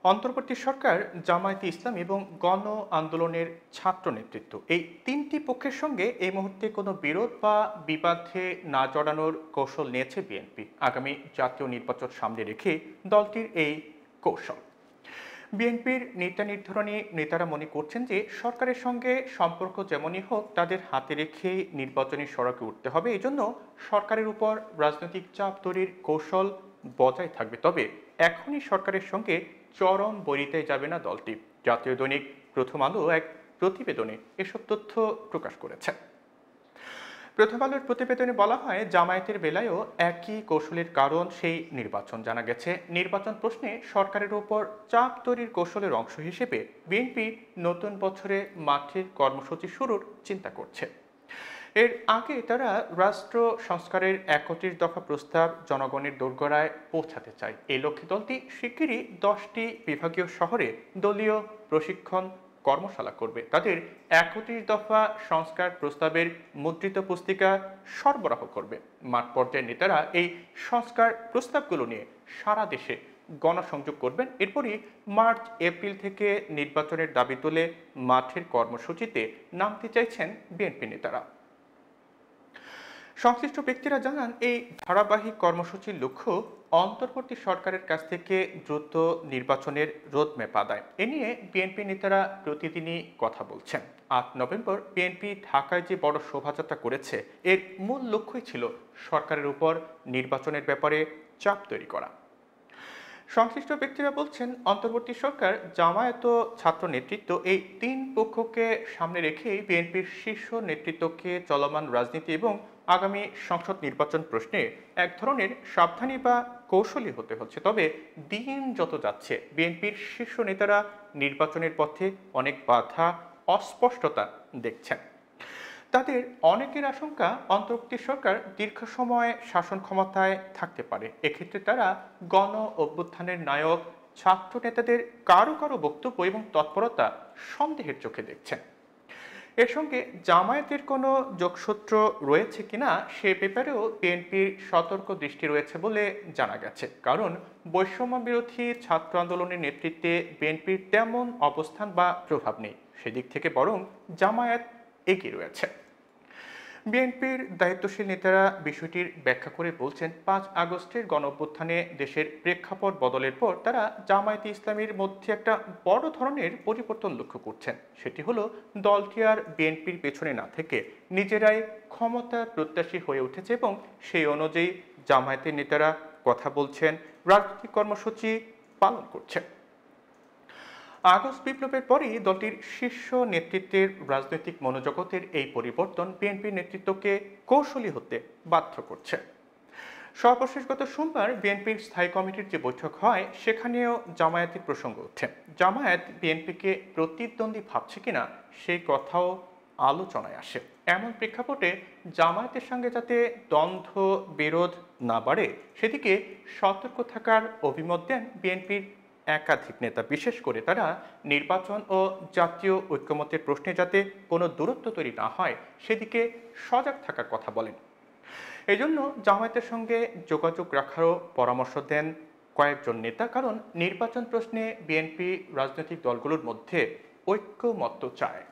অন্তর্বর্তী সরকার, জামায়াতে ইসলাম এবং গণ আন্দোলনের ছাত্র নেতৃত্ব এই তিনটি পক্ষের সঙ্গে এই মুহূর্তে কোনো বিরোধ বা বিবাদে না জড়ানোর কৌশল নিয়েছে বিএনপি। আগামী জাতীয় নির্বাচন সামনে রেখে দলটির এই কৌশল। বিএনপির নেতা নির্ধারণী নেতারা মনে করছেন যে সরকারের সঙ্গে সম্পর্ক যেমনই হোক তাদের হাতে রেখে নির্বাচনী সড়কে উঠতে হবে। এজন্য সরকারের উপর রাজনৈতিক চাপ তৈরির কৌশল বজায় থাকবে। তবে এখনই সরকারের সঙ্গে চরম বৈরিতায় যাবে না দলটি। জাতীয় দৈনিক প্রথম আলো এক প্রতিবেদনে এসব তথ্য প্রকাশ করেছে। প্রথম আলোর প্রতিবেদনে বলা হয়, জামায়াতের বেলায়ও একই কৌশলের কারণ সেই নির্বাচন। জানা গেছে, নির্বাচন প্রশ্নে সরকারের উপর চাপ তৈরির কৌশলের অংশ হিসেবে বিএনপি নতুন বছরে মাঠের কর্মসূচি শুরুর চিন্তা করছে। এর আগে তারা রাষ্ট্র সংস্কারের ৩১ দফা প্রস্তাব জনগণের দোরগোড়ায় পৌঁছাতে চায়। এই লক্ষ্যে দলটি শিগগিরই ১০টি বিভাগীয় শহরে দলীয় প্রশিক্ষণ কর্মশালা করবে। তাদের ৩১ দফা সংস্কার প্রস্তাবের মুদ্রিত পুস্তিকা সরবরাহ করবে। মাঠ পর্যায়ের নেতারা এই সংস্কার প্রস্তাবগুলো নিয়ে সারা দেশে গণসংযোগ করবেন। এরপরই মার্চ এপ্রিল থেকে নির্বাচনের দাবি তুলে মাঠের কর্মসূচিতে নামতে চাইছেন বিএনপি নেতারা। সংশ্লিষ্ট ব্যক্তিরা জানান, এই ধারাবাহিক কর্মসূচির লক্ষ্য অন্তর্বর্তী সরকারের কাছ থেকে দ্রুত নির্বাচনের রোডম্যাপ আদায়। এ নিয়ে বিএনপি নেতারা প্রতিদিনই কথা বলছেন। ৮ নভেম্বর বিএনপি ঢাকায় যে বড় শোভাযাত্রা করেছে, এর মূল লক্ষ্যই ছিল সরকারের উপর নির্বাচনের ব্যাপারে চাপ তৈরি করা। সংশ্লিষ্ট ব্যক্তিরা বলছেন, অন্তর্বর্তী সরকার, জামায়াত ও ছাত্র নেতৃত্ব এই তিন পক্ষকে সামনে রেখেই বিএনপির শীর্ষ নেতৃত্বকে চলমান রাজনীতি এবং আগামী সংসদ নির্বাচন প্রশ্নে এক ধরনের সাবধানী বা কৌশলী হতে হচ্ছে। তবে দিন যত যাচ্ছে বিএনপির শীর্ষ নেতারা নির্বাচনের পথে অনেক বাধা, অস্পষ্টতা দেখছেন। তাদের অনেকের আশঙ্কা, অন্তর্বর্তী সরকার দীর্ঘ সময় শাসন ক্ষমতায় থাকতে পারে। এক্ষেত্রে তারা গণ অভ্যুত্থানের নায়ক ছাত্র নেতাদের কারো কারো বক্তব্য এবং তৎপরতা সন্দেহের চোখে দেখছেন। এর সঙ্গে জামায়াতের কোনো যোগসূত্র রয়েছে কিনা সে ব্যাপারেও বিএনপির সতর্ক দৃষ্টি রয়েছে বলে জানা গেছে। কারণ বৈষম্য বিরোধী ছাত্র আন্দোলনের নেতৃত্বে বিএনপির তেমন অবস্থান বা প্রভাব নেই। সেদিক থেকে বরং জামায়াত এগিয়ে রয়েছে। বিএনপির দায়িত্বশীল নেতারা বিষয়টির ব্যাখ্যা করে বলছেন, ৫ আগস্টের গণঅভ্যুত্থানে দেশের প্রেক্ষাপট বদলের পর তারা জামায়াতে ইসলামীর মধ্যে একটা বড় ধরনের পরিবর্তন লক্ষ্য করছেন। সেটি হলো, দলটি আর বিএনপির পেছনে না থেকে নিজেরাই ক্ষমতা প্রত্যাশী হয়ে উঠেছে এবং সেই অনুযায়ী জামায়াতের নেতারা কথা বলছেন, রাজনৈতিক কর্মসূচি পালন করছেন। আগস্ট বিপ্লবের পরই দলটির শীর্ষ নেতৃত্বের রাজনৈতিক মনোজগতের এই পরিবর্তন বিএনপির নেতৃত্বকে কৌশলী হতে বাধ্য করছে। সর্বশেষ গত সোমবার বিএনপির স্থায়ী কমিটির যে বৈঠক হয়, সেখানেও জামায়াতের প্রসঙ্গ ওঠে। জামায়াত বিএনপিকে প্রতিদ্বন্দ্বী ভাবছে কিনা সেই কথাও আলোচনায় আসে। এমন প্রেক্ষাপটে জামায়াতের সঙ্গে যাতে দ্বন্দ্ব বিরোধ না বাড়ে সেদিকে সতর্ক থাকার অভিমত দেন বিএনপির একাধিক নেতা। বিশেষ করে তারা নির্বাচন ও জাতীয় ঐক্যমত্যের প্রশ্নে যাতে কোনো দূরত্ব তৈরি না হয় সেদিকে সজাগ থাকার কথা বলেন। এই জন্য জামায়াতের সঙ্গে যোগাযোগ রাখারও পরামর্শ দেন কয়েকজন নেতা। কারণ নির্বাচন প্রশ্নে বিএনপি রাজনৈতিক দলগুলোর মধ্যে ঐক্যমত্য চায়।